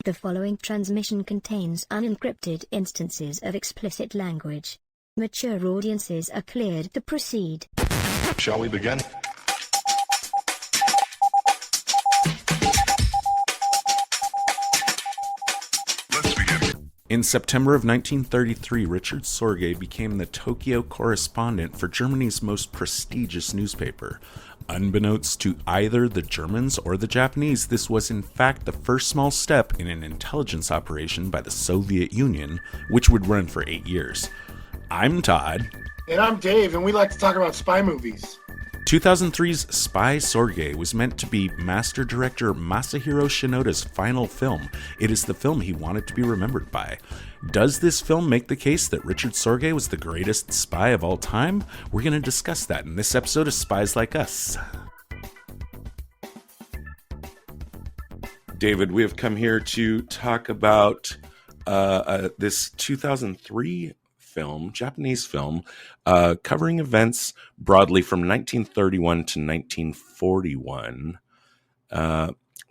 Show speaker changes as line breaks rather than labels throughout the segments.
The following transmission contains unencrypted instances of explicit language. Mature audiences are cleared to proceed.
Shall we begin? Let's begin.
In September of 1933, Richard Sorge became the Tokyo correspondent for Germany's most prestigious newspaper. Unbeknownst to either the Germans or the Japanese, this was in fact the first small step in an intelligence operation by the Soviet Union, which would run for 8 years. I'm Todd.
And I'm Dave, and we like to talk about spy movies.
2003's Spy Sorge was meant to be master director Masahiro Shinoda's final film. It is the film he wanted to be remembered by. Does this film make the case that Richard Sorge was the greatest spy of all time? We're going to discuss that in this episode of Spies Like Us. David, we have come here to talk about this 2003 film, Japanese film, covering events broadly from 1931 to 1941.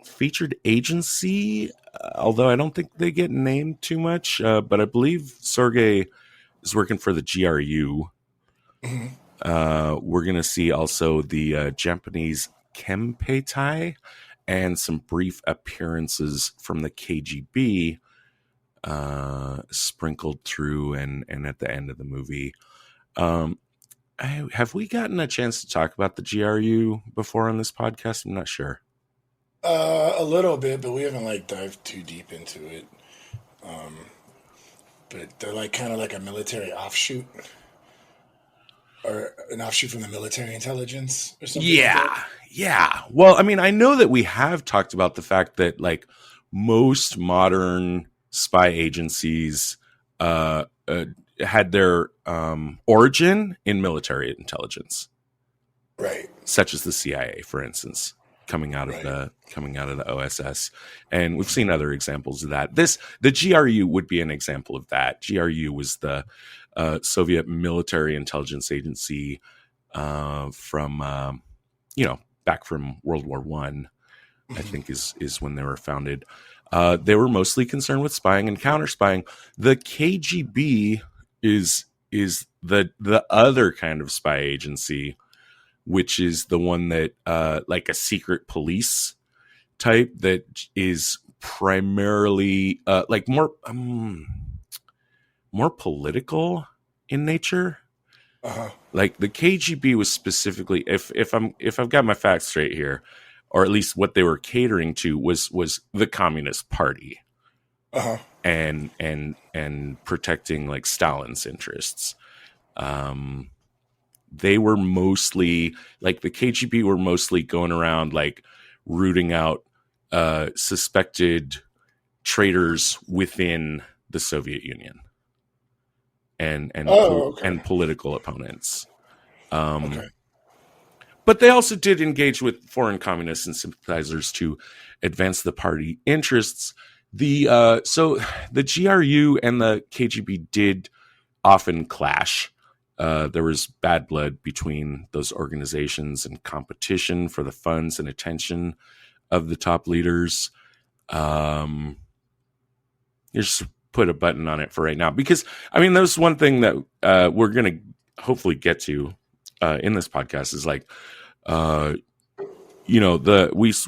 Featured agency, although I don't think they get named too much, but I believe Sorge is working for the GRU. We're going to see also the Japanese Kempeitai and some brief appearances from the KGB sprinkled through and at the end of the movie. Have we gotten a chance to talk about the GRU before on this podcast? I'm not sure.
A little bit, but we haven't dived too deep into it. But they're kind of like a military offshoot, or an offshoot from the military intelligence or something.
Yeah. Well, I mean, I know that we have talked about the fact that most modern spy agencies had their origin in military intelligence,
right? Such
as the CIA, for instance, coming out of the OSS, and we've seen other examples of that. The GRU would be an example of that. GRU was the Soviet military intelligence agency from back from World War I. I think is when they were founded. They were mostly concerned with spying and counter-spying. The KGB is the other kind of spy agency, which is the one that like a secret police type that is primarily more political in nature. Like the KGB was specifically, if I've got my facts straight here, or at least what they were catering to was the Communist Party, and protecting Stalin's interests. They were mostly the KGB were mostly going around rooting out suspected traitors within the Soviet Union and political opponents. But they also did engage with foreign communists and sympathizers to advance the party interests. So the GRU and the KGB did often clash. There was bad blood between those organizations and competition for the funds and attention of the top leaders. You just put a button on it for right now, because there's one thing that we're going to hopefully get to in this podcast is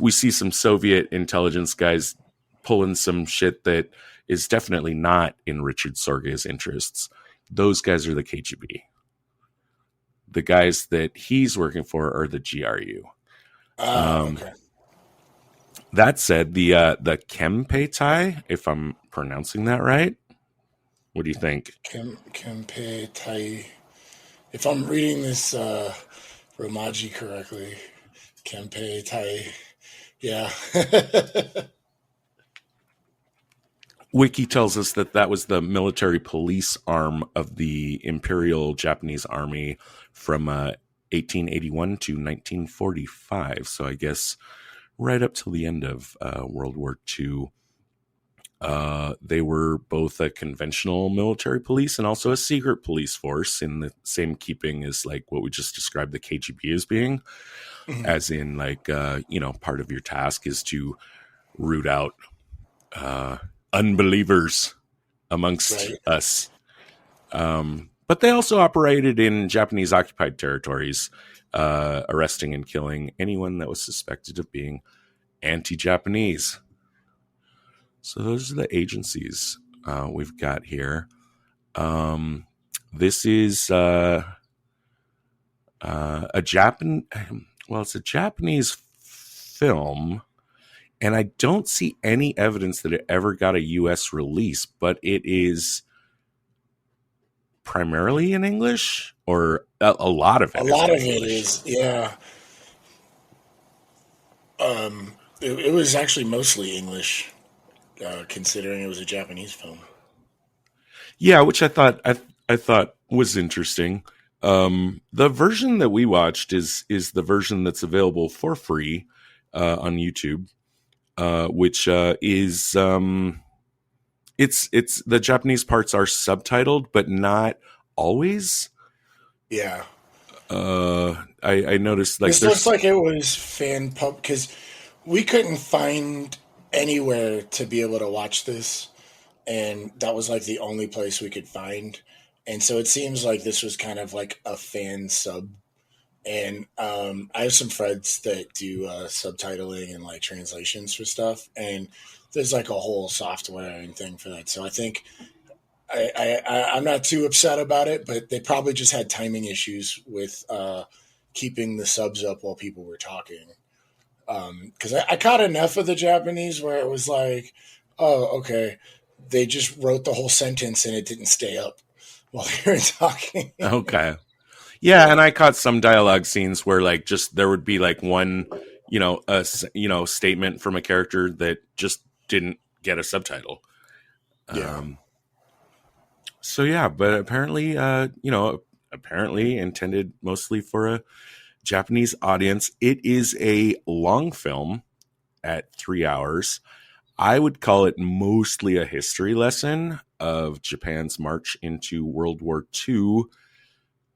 we see some Soviet intelligence guys pulling some shit that is definitely not in Richard Sorge's interests. Those guys are the KGB. The guys that he's working for are the GRU. That said, the Kempeitai, if I'm pronouncing that right, what do you think?
Kempeitai. If I'm reading this Romaji correctly, Kempeitai. Yeah.
Wiki tells us that was the military police arm of the Imperial Japanese Army from 1881 to 1945. So I guess right up till the end of World War II. They were both a conventional military police and also a secret police force, in the same keeping as what we just described the KGB as being, as in part of your task is to root out unbelievers amongst
Right.
us. But they also operated in Japanese occupied territories, arresting and killing anyone that was suspected of being anti-Japanese. So those are the agencies we've got here. This is it's a Japanese film, and I don't see any evidence that it ever got a U.S. release, but it is primarily in English, or a lot of
A
it is
lot
in
of it
English.
is, yeah. It was actually mostly English, considering it was a Japanese film.
Yeah, which I thought was interesting. The version that we watched is the version that's available for free on YouTube, which is it's the Japanese parts are subtitled, but not always.
Yeah.
I noticed like
This looks
there's
like it was fan pub because we couldn't find anywhere to be able to watch this, and that was like the only place we could find. And so it seems like this was kind of like a fan sub. And I have some friends that do subtitling and like translations for stuff, and there's like a whole software and thing for that. So I think I'm not too upset about it, but they probably just had timing issues with keeping the subs up while people were talking. Because I caught enough of the Japanese where it was like, oh, okay, they just wrote the whole sentence and it didn't stay up while they were talking.
okay. Yeah, and I caught some dialogue scenes where like just there would be like one, statement from a character that just didn't get a subtitle.
Yeah.
So yeah, but apparently, apparently intended mostly for a Japanese audience. It is a long film at 3 hours. I would call it mostly a history lesson of Japan's march into World War II,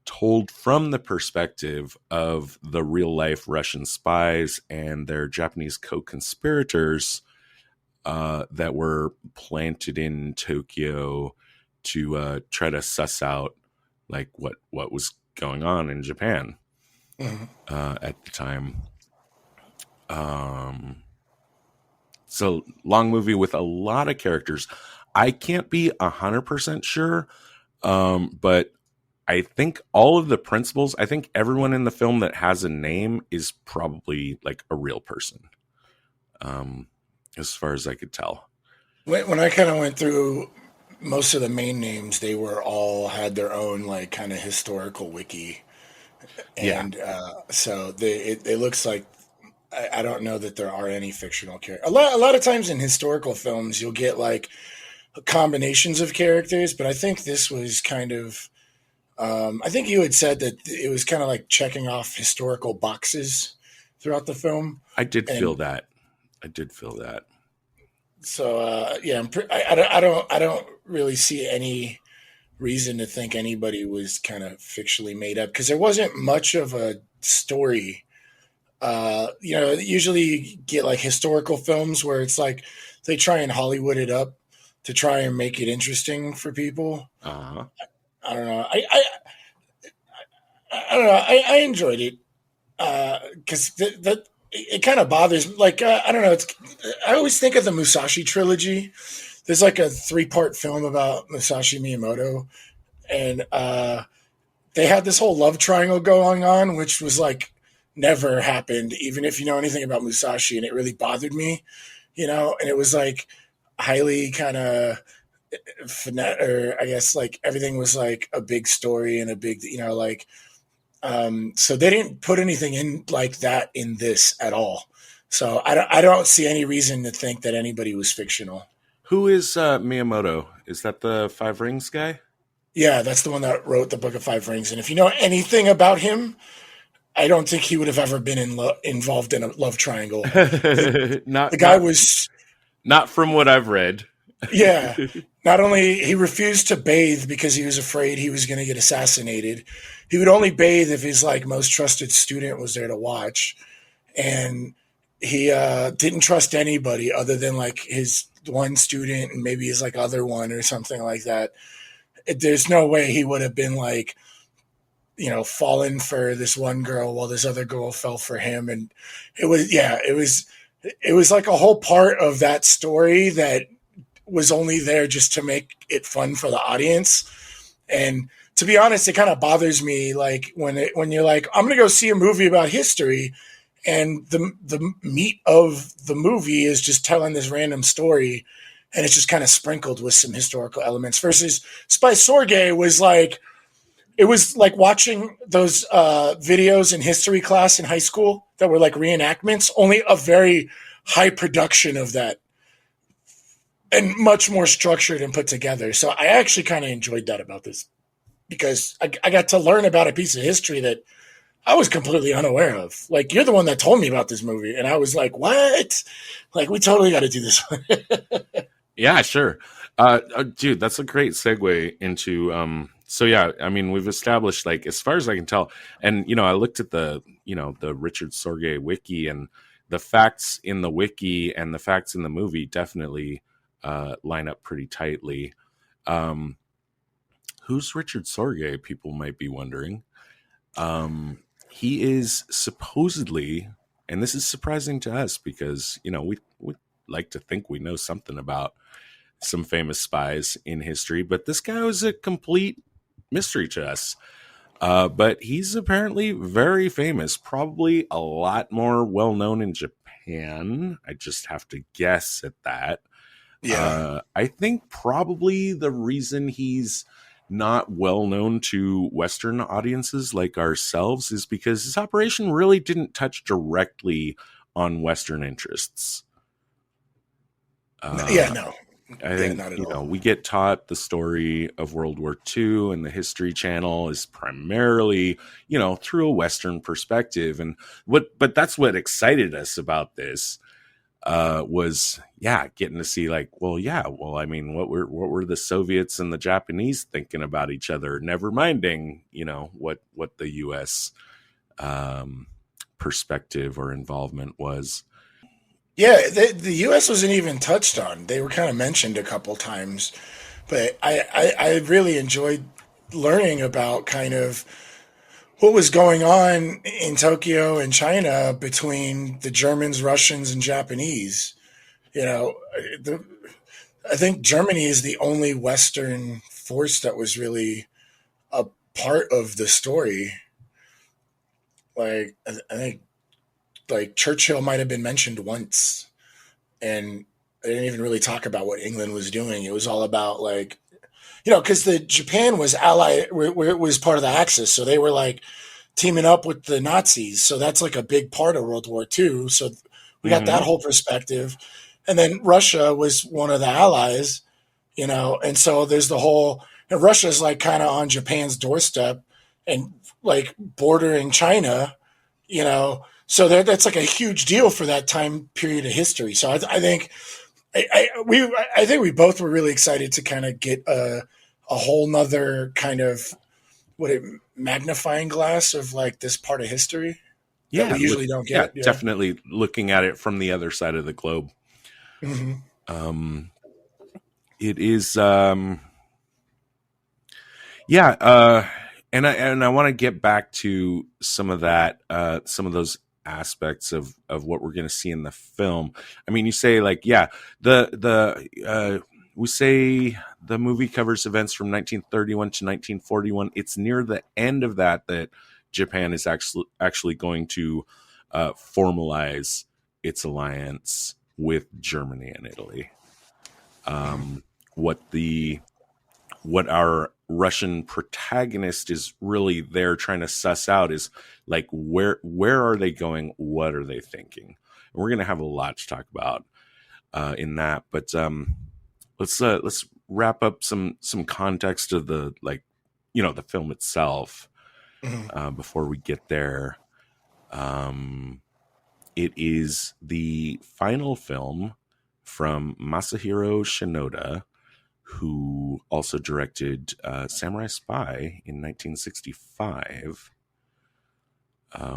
told from the perspective of the real life Russian spies and their Japanese co-conspirators that were planted in Tokyo to try to suss out like what was going on in Japan at the time. So long movie with a lot of characters. I can't be 100% sure, but I think all of the principals, I think everyone in the film that has a name is probably like a real person, as far as I could tell.
When I kind of went through most of the main names, they were all had their own like kind of historical wiki,
Yeah.
and so it looks like I don't know that there are any fictional characters. A lot of times in historical films, you'll get like combinations of characters, but I think this was kind of. I think you had said that it was kind of like checking off historical boxes throughout the film,
I did feel
and
that. I did feel that.
so yeah, I don't really see any reason to think anybody was kind of fictionally made up because there wasn't much of a story. Usually you get like historical films where it's like they try and Hollywood it up to try and make it interesting for people.
Uh-huh.
I don't know. I don't know. I enjoyed it because that it kind of bothers. Like I don't know. I always think of the Musashi trilogy. There's like a 3-part film about Musashi Miyamoto, and they had this whole love triangle going on, which was like never happened, even if you know anything about Musashi, and it really bothered me, and it was like highly kind of or I guess like everything was like a big story and a big, so they didn't put anything in like that in this at all. So I don't see any reason to think that anybody was fictional.
Who is Miyamoto? Is that the Five Rings guy?
Yeah, that's the one that wrote the Book of Five Rings. And if you know anything about him, I don't think he would have ever been involved in a love triangle. The guy was,
not from what I've read.
yeah. Not only he refused to bathe because he was afraid he was going to get assassinated. He would only bathe if his like most trusted student was there to watch, and he didn't trust anybody other than like his one student and maybe his like other one or something like that. There's no way he would have been like, fallen for this one girl while this other girl fell for him. And it was like a whole part of that story that was only there just to make it fun for the audience. And to be honest, it kind of bothers me, like when you're like, I'm going to go see a movie about history, and the meat of the movie is just telling this random story, and it's just kind of sprinkled with some historical elements. Versus Spy Sorge was like, it was like watching those videos in history class in high school that were like reenactments, only a very high production of that and much more structured and put together. So I actually kind of enjoyed that about this, because I got to learn about a piece of history that I was completely unaware of. Like, you're the one that told me about this movie, and I was like, what? Like, we totally got to do this.
Yeah, sure. Dude, that's a great segue into so yeah, I mean, we've established, like, as far as I can tell, and I looked at the Richard Sorge wiki, and the facts in the wiki and the facts in the movie definitely line up pretty tightly. Who's Richard Sorge? People might be wondering. He is supposedly, and this is surprising to us because we like to think we know something about some famous spies in history, but this guy was a complete mystery to us. But he's apparently very famous, probably a lot more well-known in Japan. I just have to guess at that.
Yeah.
I think probably the reason he's not well-known to Western audiences like ourselves is because his operation really didn't touch directly on Western interests.
No.
I think,
not at all.
we get taught the story of World War II, and the History Channel is primarily, through a Western perspective. And but that's what excited us about this, was getting to see, like, I mean, what were the Soviets and the Japanese thinking about each other, never minding, what the US perspective or involvement was.
Yeah, the U.S. wasn't even touched on. They were kind of mentioned a couple times, but I really enjoyed learning about kind of what was going on in Tokyo and China between the Germans, Russians, and Japanese. I think Germany is the only Western force that was really a part of the story. Like, I think, like, Churchill might have been mentioned once, and they didn't even really talk about what England was doing. It was all about, like, because the Japan was allied, where it was part of the Axis, so they were like teaming up with the Nazis. So that's like a big part of World War II. So we got that whole perspective, and then Russia was one of the allies, and so there's the whole. And Russia's like kind of on Japan's doorstep and like bordering China, So that's like a huge deal for that time period of history. So I think we both were really excited to kind of get a whole nother kind of magnifying glass of like this part of history that we usually don't get.
Yeah, definitely looking at it from the other side of the globe.
Mm-hmm.
It is, and I want to get back to some of that, some of those aspects of what we're going to see in the film. I mean, you say, like, we say the movie covers events from 1931 to 1941. It's near the end of that Japan is actually going to formalize its alliance with Germany and Italy. What our Russian protagonist is really there trying to suss out is, like, where are they going? What are they thinking? And we're going to have a lot to talk about in that. But let's wrap up some context of the, like, the film itself before we get there. It is the final film from Masahiro Shinoda, who also directed Samurai Spy in 1965,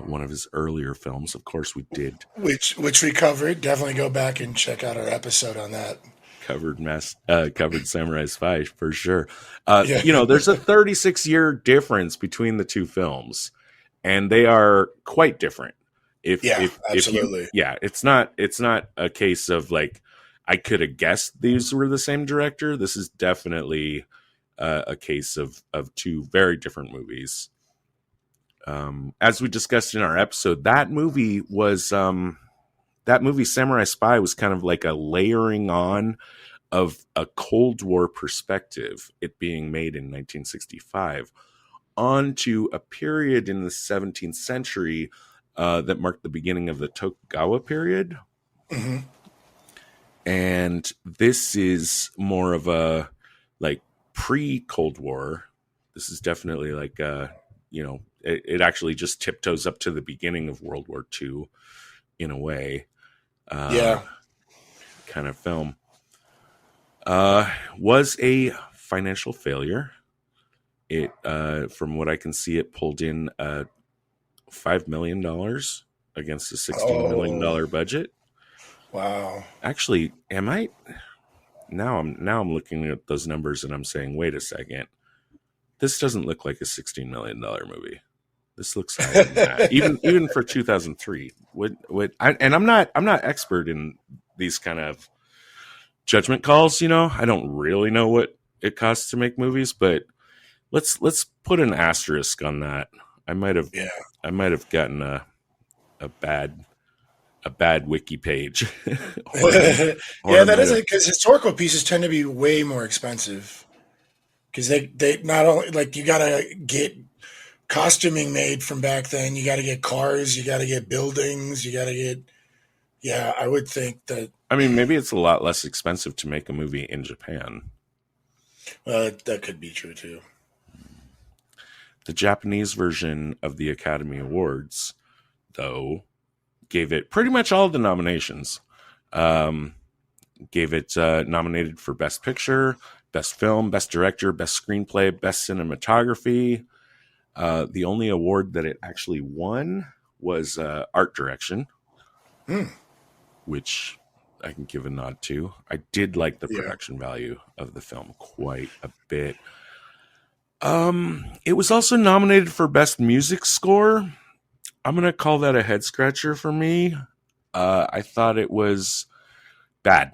one of his earlier films. Of course, we did.
Which we covered. Definitely go back and check out our episode on that.
covered Samurai Spy for sure.
Yeah.
There's a 36-year difference between the two films, and they are quite different.
Yeah,
If you,
absolutely.
yeah, it's not a case of like I could have guessed these were the same director. This is definitely a case of two very different movies. As we discussed in our episode, that movie Samurai Spy was kind of like a layering on of a Cold War perspective, it being made in 1965, onto a period in the 17th century that marked the beginning of the Tokugawa period.
Hmm.
And this is more of a like pre-Cold War. This is definitely like it actually just tiptoes up to the beginning of World War II in a way.
Yeah.
Kind of film. Was a financial failure. It, from what I can see, it pulled in $5 million against a $16 million budget.
Wow.
Actually, am I? Now I'm looking at those numbers and I'm saying, wait a second, this doesn't look like a $16 million movie. This looks higher than that. Even for 2003. I'm not expert in these kind of judgment calls. I don't really know what it costs to make movies, but let's put an asterisk on that. I might have gotten a bad wiki page.
That isn't, because historical pieces tend to be way more expensive because they not only, like, you gotta get costuming made from back then, you gotta get cars, you gotta get buildings, you gotta get, I would think that.
I mean, maybe it's a lot less expensive to make a movie in Japan.
That could be true too.
The Japanese version of the Academy Awards, though, gave it pretty much all the nominations. Gave it nominated for Best Picture, Best Film, Best Director, Best Screenplay, Best Cinematography. The only award that it actually won was Art Direction, which I can give a nod to. I did like the production value of the film quite a bit. It was also nominated for Best Music Score. I'm going to call that a head scratcher for me. I thought it was bad.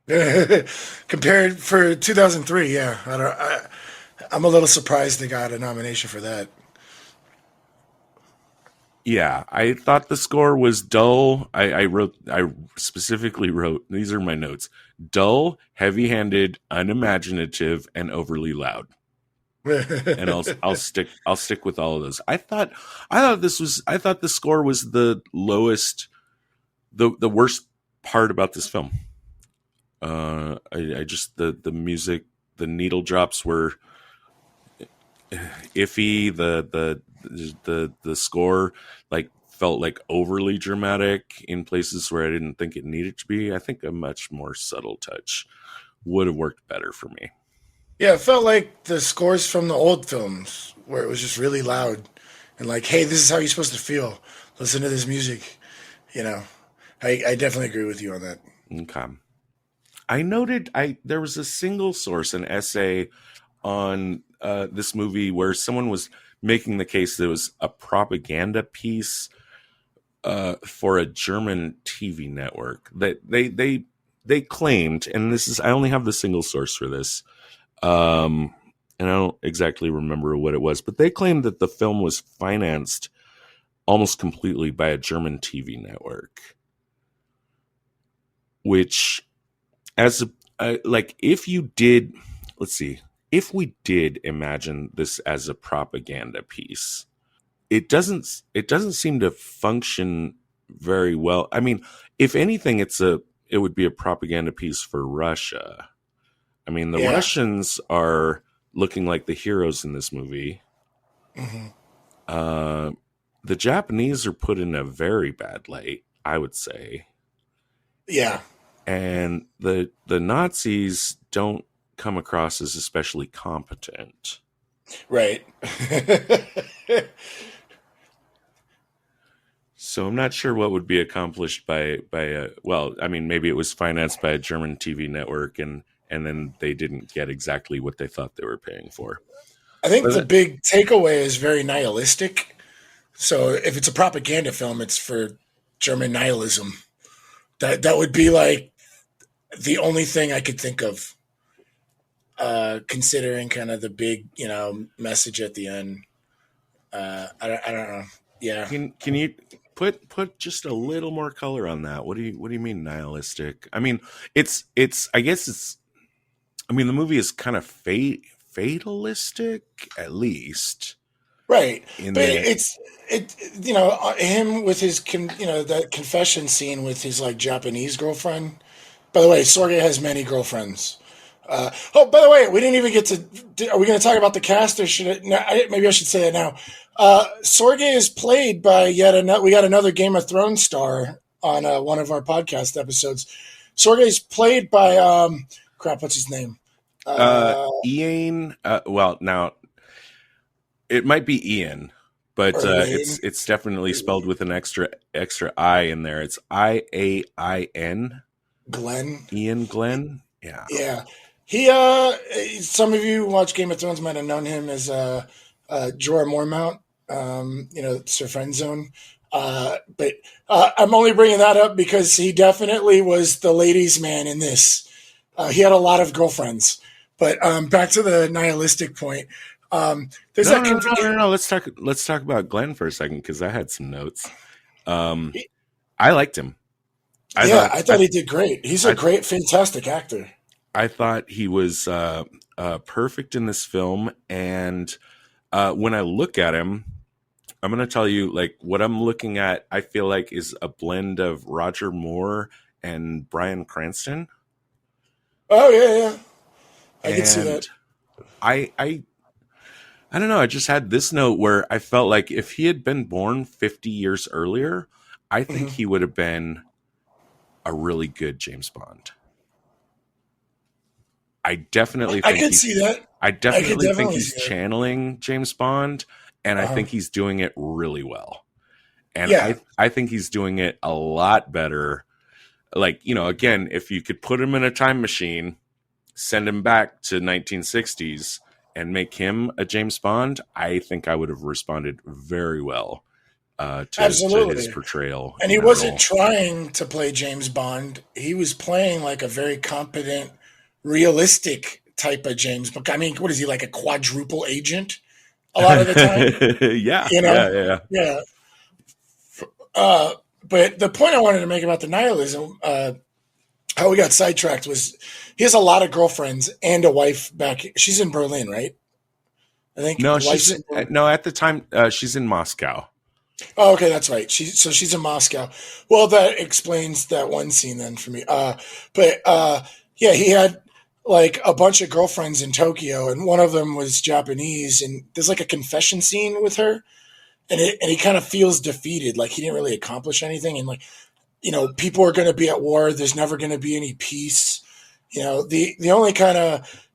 Compared for 2003, I'm a little surprised they got a nomination for that.
Yeah, I thought the score was dull. I specifically wrote, these are my notes: dull, heavy-handed, unimaginative, and overly loud. And I'll stick with all of those. I thought the score was the lowest, the worst part about this film. I just, the music, the needle drops were iffy. The score like felt like overly dramatic in places where I didn't think it needed to be. I think a much more subtle touch would have worked better for me.
Yeah, it felt like the scores from the old films where it was just really loud and like, hey, this is how you're supposed to feel. Listen to this music. I definitely agree with you on that.
Okay. I noted there was a single source, an essay on this movie where someone was making the case that it was a propaganda piece for a German TV network that they claimed, and this is, I only have the single source for this, and I don't exactly remember what it was, but they claimed that the film was financed almost completely by a German TV network, which, as like, if you did, let's see, if we did imagine this as a propaganda piece, it doesn't seem to function very well. I mean, if anything, it would be a propaganda piece for Russia. I mean, the Russians are looking like the heroes in this movie. Mm-hmm. The Japanese are put in a very bad light, I would say.
Yeah.
And the Nazis don't come across as especially competent.
Right.
So I'm not sure what would be accomplished by a, well, I mean, maybe it was financed by a German TV network and then they didn't get exactly what they thought they were paying for.
I think the
But
big takeaway is very nihilistic. So if it's a propaganda film, it's for German nihilism. That would be like the only thing I could think of, considering kind of the big, message at the end. I don't know. Yeah.
can you put just a little more color on that? What do you mean nihilistic? I mean, I guess it's, I mean, the movie is kind of fatalistic, at least.
Right.
In
But him with his, that confession scene with his like Japanese girlfriend. By the way, Sorge has many girlfriends. By the way, we didn't even get to. Are we going to talk about the cast, or should it? No, maybe I should say it now. Sorge is played by yet another. We got another Game of Thrones star on one of our podcast episodes. Sorge is played by crap. What's his name?
Ian. Well, now it might be Ian, but it's definitely spelled with an extra I in there. It's Ian.
Glenn.
Ian Glenn. Yeah.
Yeah. He some of you who watch Game of Thrones might have known him as Jorah Mormont, Sir Friendzone. But I'm only bringing that up because he definitely was the ladies' man in this. He had a lot of girlfriends. But back to the nihilistic point. There's
no. Let's talk about Glenn for a second because I had some notes. I liked him.
I thought he did great. He's a great, fantastic actor.
I thought he was perfect in this film, and when I look at him, I'm going to tell you, like, what I'm looking at, I feel like is a blend of Roger Moore and Bryan Cranston.
Oh, yeah. I can see that.
I don't know. I just had this note where I felt like if he had been born 50 years earlier, I think he would have been a really good James Bond. I definitely think I definitely think he's channeling James Bond, and I think he's doing it really well. And I think he's doing it a lot better. Like, again, if you could put him in a time machine, send him back to 1960s and make him a James Bond, I think I would have responded very well to his portrayal.
And he wasn't trying to play James Bond. He was playing like a very competent, realistic type of James Bond. I mean, what is he, like a quadruple agent a lot of the time?
Yeah.
But the point I wanted to make about the nihilism, how we got sidetracked, was he has a lot of girlfriends and a wife back. She's in Berlin, right? I think.
No, at the time she's in Moscow.
Oh, okay, that's right. She's in Moscow. Well, that explains that one scene then for me. He had like a bunch of girlfriends in Tokyo, and one of them was Japanese. And there's like a confession scene with her, and he kind of feels defeated, like he didn't really accomplish anything, and like, people are going to be at war. There's never going to be any peace. The only kind of,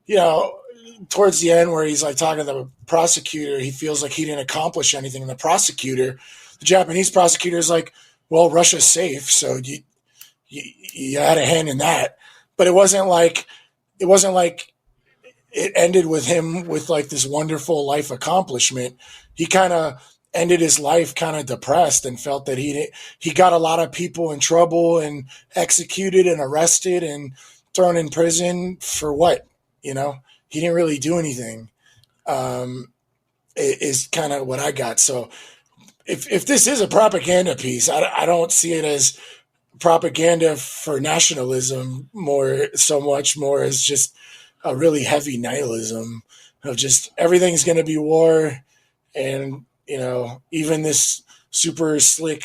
towards the end where he's like talking to the prosecutor, he feels like he didn't accomplish anything. And the Japanese prosecutor is like, well, Russia's safe. So you had a hand in that, but it wasn't like it ended with him with like this wonderful life accomplishment. He kind of ended his life kind of depressed and felt that he got a lot of people in trouble and executed and arrested and thrown in prison for what, he didn't really do anything. Is kind of what I got. So if this is a propaganda piece, I don't see it as propaganda for nationalism so much more as just a really heavy nihilism of just everything's going to be war. And, even this super slick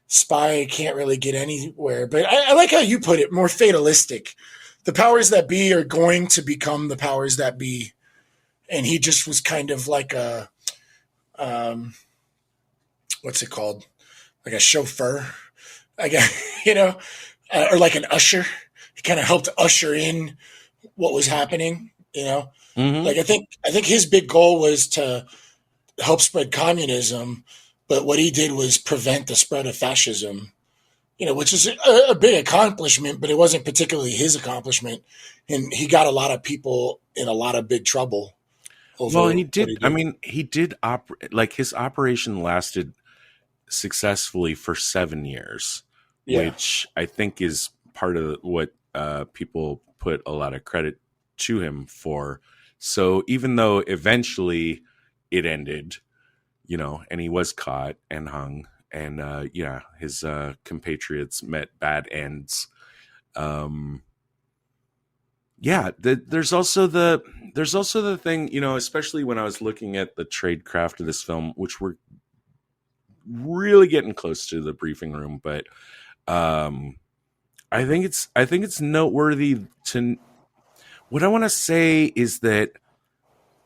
spy can't really get anywhere. But I like how you put it, more fatalistic. The powers that be are going to become the powers that be. And he just was kind of like a, what's it called? Like a chauffeur, I guess, or like an usher. He kind of helped usher in what was happening, Like I think his big goal was to help spread communism, but what he did was prevent the spread of fascism, which is a big accomplishment, but it wasn't particularly his accomplishment. And he got a lot of people in a lot of big trouble over
Well, he
what
did.
he
I
did.
mean, he did like his operation lasted successfully for 7 years,
Yeah.
which I think is part of what people put a lot of credit to him for. So even though eventually it ended, and he was caught and hung, and his compatriots met bad ends. There's also the thing, especially when I was looking at the tradecraft of this film, which we're really getting close to the briefing room, but I think it's noteworthy to. What I want to say is that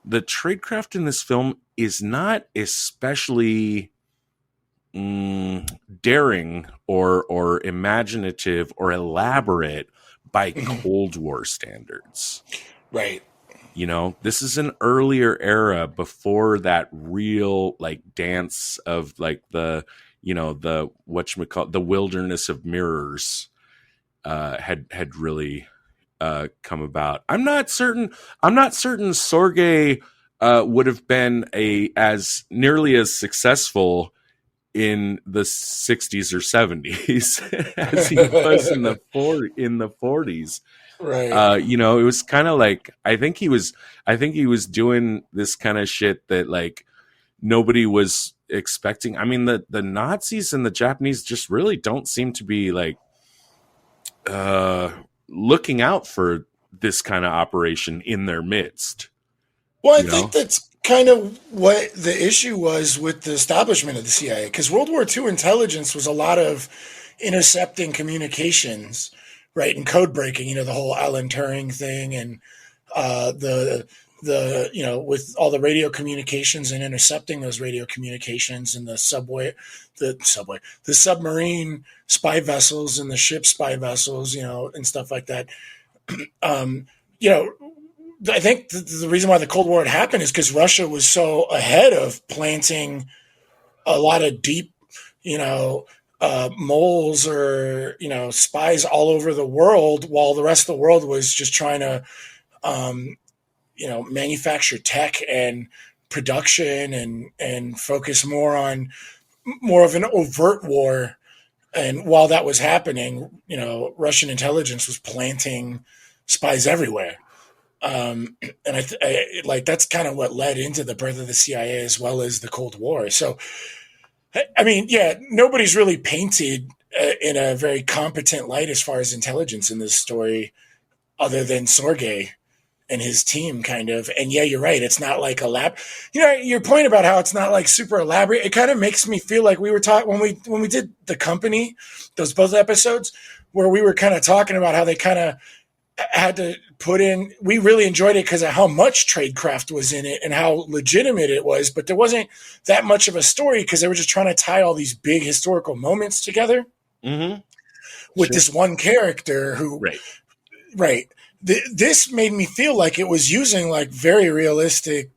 the tradecraft in this film is not especially daring or imaginative or elaborate by Cold War standards.
Right.
This is an earlier era before that real like dance of like the whatchamacallit, the wilderness of mirrors had really come about. I'm not certain Sorge would have been as nearly as successful in the 60s or 70s as he was in the 40s.
Right.
It was kind of like I think he was doing this kind of shit that like nobody was expecting. I mean, the Nazis and the Japanese just really don't seem to be like looking out for this kind of operation in their midst.
Well, I think that's kind of what the issue was with the establishment of the CIA, because World War II intelligence was a lot of intercepting communications, right, and code breaking. The whole Alan Turing thing, and the with all the radio communications and intercepting those radio communications, and the submarine spy vessels and the ship spy vessels, and stuff like that. I think the reason why the Cold War had happened is because Russia was so ahead of planting a lot of deep, moles or, spies all over the world, while the rest of the world was just trying to, manufacture tech and production and focus more of an overt war. And while that was happening, Russian intelligence was planting spies everywhere. And I that's kind of what led into the birth of the CIA as well as the Cold War. So, I mean, yeah, nobody's really painted in a very competent light as far as intelligence in this story, other than Sorge and his team, kind of. And yeah, you're right. It's not like your point about how it's not like super elaborate. It kind of makes me feel like we were talking when we did The Company, those both episodes, where we were kind of talking about how they kind of had to put in. We really enjoyed it because of how much tradecraft was in it and how legitimate it was, but there wasn't that much of a story because they were just trying to tie all these big historical moments together with this one character who, right. This made me feel like it was using like very realistic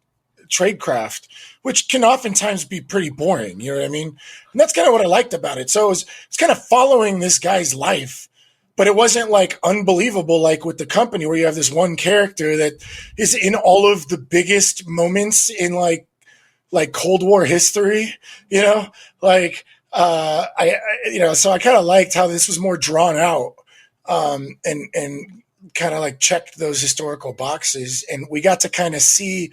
tradecraft, which can oftentimes be pretty boring. You know what I mean? And that's kind of what I liked about it. So it's kind of following this guy's life, but it wasn't like unbelievable like with The Company, where you have this one character that is in all of the biggest moments in like Cold War history, so I kind of liked how this was more drawn out, and kind of like checked those historical boxes, and we got to kind of see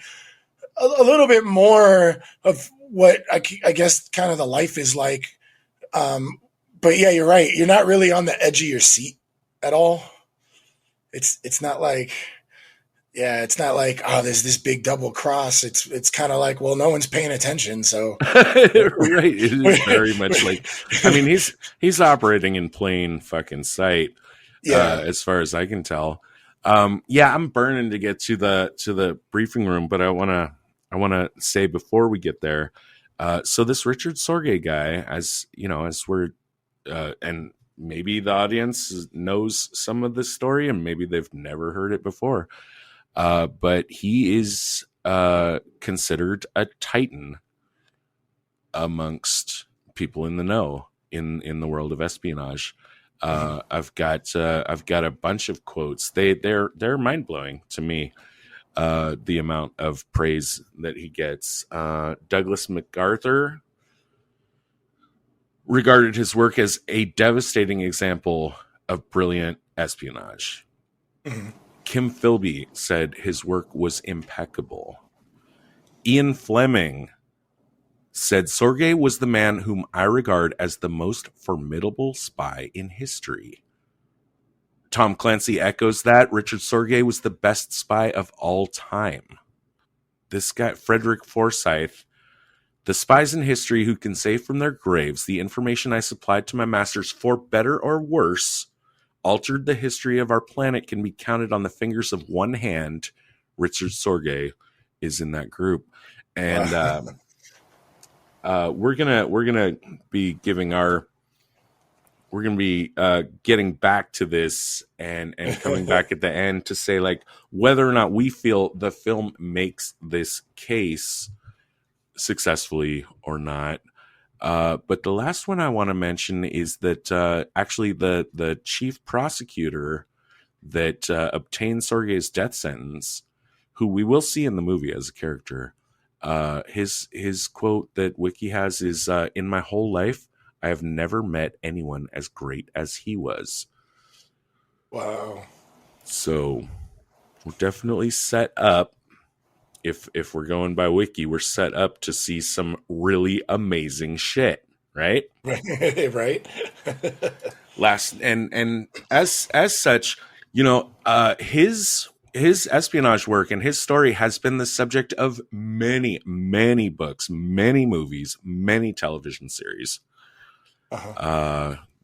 a little bit more of what I guess kind of the life is like. But yeah, you're right. You're not really on the edge of your seat at all. It's not like, oh, there's this big double cross. It's kind of like, well, no one's paying attention. So
right. It is very much like, I mean, he's operating in plain fucking sight. As far as I can tell. I'm burning to get to the briefing room, but I want to say before we get there, so this Richard Sorge guy, as we're and maybe the audience knows some of this story and maybe they've never heard it before, but he is considered a titan amongst people in the know in the world of espionage. I've got a bunch of quotes. They're mind blowing to me. The amount of praise that he gets. Douglas MacArthur regarded his work as a devastating example of brilliant espionage. Kim Philby said his work was impeccable. Ian Fleming said Sorge was the man whom I regard as the most formidable spy in history. Tom Clancy echoes that. Richard Sorge was the best spy of all time. This guy, Frederick Forsyth, the spies in history who can say from their graves the information I supplied to my masters, for better or worse, altered the history of our planet, can be counted on the fingers of one hand. Richard Sorge is in that group. And we're gonna be giving our we're going to be getting back to this and coming back at the end to say, like, whether or not we feel the film makes this case successfully or not. But the last one I want to mention is that actually the chief prosecutor that obtained Sorge's death sentence, who we will see in the movie as a character, his quote that Wiki has is, "In my whole life, I have never met anyone as great as he was."
Wow.
So we're definitely set up. If we're going by Wiki, we're set up to see some really amazing shit, right?
Right.
Last and as such, you know, his espionage work and his story has been the subject of many books, many movies, many television series.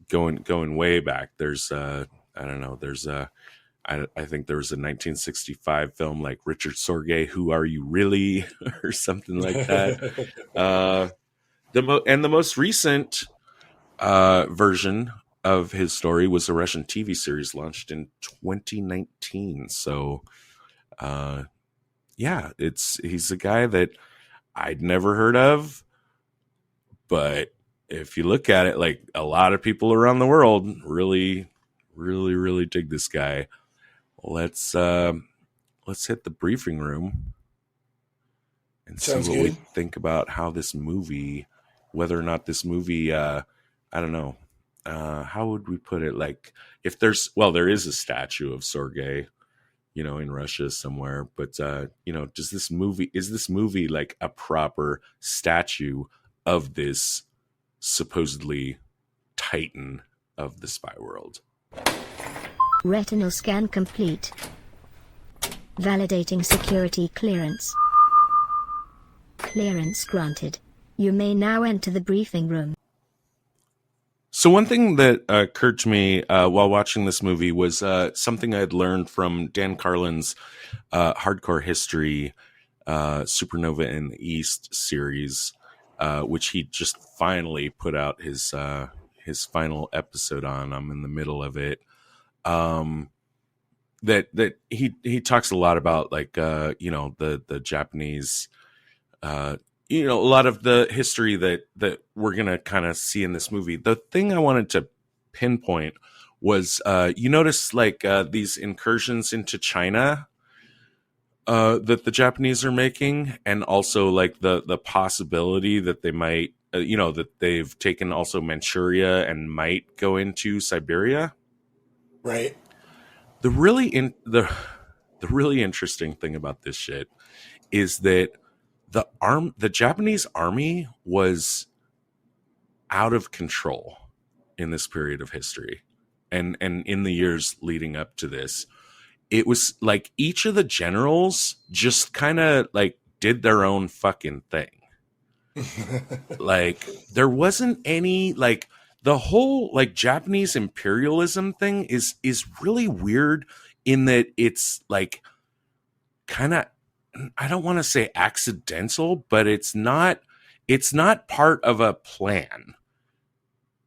Going way back. There's I don't know, there's I think there was a 1965 film like Richard Sorge, Who Are You Really? Or something like that. The most recent version of his story was a Russian TV series launched in 2019. So yeah, he's a guy that I'd never heard of, but if you look at it, like, a lot of people around the world really dig this guy. Let's hit the briefing room and
Sounds
see what
good.
we think about how this movie, whether or not this movie, I don't know, how would we put it? Like, if there is a statue of Sorge, you know, in Russia somewhere, but you know, is this movie like a proper statue of this supposedly titan of the spy world?
Retinal scan complete. Validating security clearance. Clearance granted. You may now enter the briefing room.
So one thing that occurred to me while watching this movie was something I had learned from Dan Carlin's Hardcore History Supernova in the East series, which he just finally put out his final episode on. I'm in the middle of it. That he talks a lot about, like, you know, the Japanese, you know, a lot of the history that we're gonna kind of see in this movie. The thing I wanted to pinpoint was, you notice, like, these incursions into China that the Japanese are making, and also, like, the possibility that they might, you know, that they've taken also Manchuria and might go into Siberia.
Right.
The really interesting thing about this shit is that the Japanese army was out of control in this period of history, and in the years leading up to this. It was like each of the generals just kind of like did their own fucking thing. Like, there wasn't any, like, the whole, like, Japanese imperialism thing is really weird in that it's, like, kind of, I don't want to say accidental, but it's not part of a plan.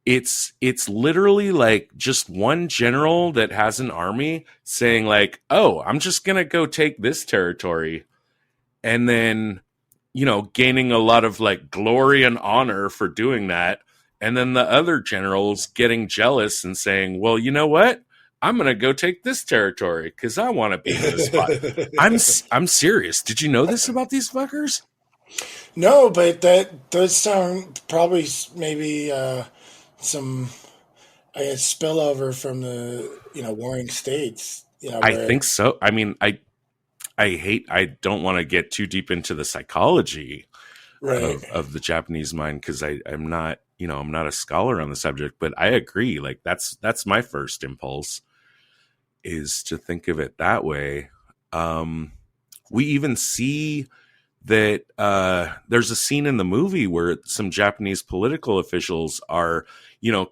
It's literally like just one general that has an army saying, like, oh, I'm just going to go take this territory. And then gaining a lot of like glory and honor for doing that. And then the other generals getting jealous and saying, well, you know what? I'm going to go take this territory because I want to be in this spot. I'm serious. Did you know this about these fuckers?
No, but that does sound probably maybe some, I guess, spillover from the warring states.
I think so. I mean, I don't want to get too deep into the psychology of the Japanese mind because I'm not I'm not a scholar on the subject, but I agree. Like that's my first impulse is to think of it that way. We even see that there's a scene in the movie where some Japanese political officials are,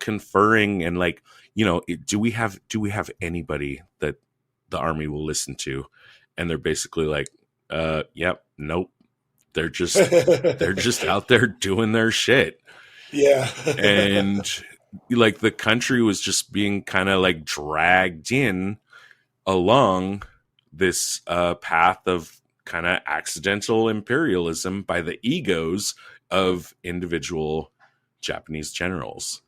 conferring and like, do we have anybody that the army will listen to? And they're basically like, yep, nope. They're just out there doing their shit.
Yeah.
And like the country was just being kind of like dragged in along this path of kind of accidental imperialism by the egos of individual Japanese generals.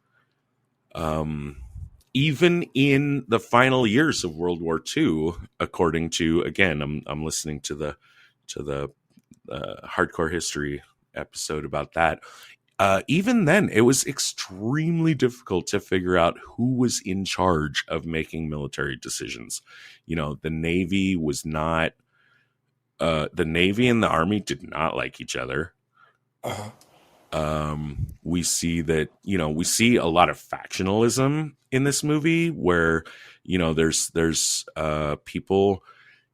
Even in the final years of World War II, according to, again, I'm listening to the Hardcore History episode about that. Even then, it was extremely difficult to figure out who was in charge of making military decisions. The Navy was not. The Navy and the Army did not like each other. We see that, we see a lot of factionalism in this movie where, there's people,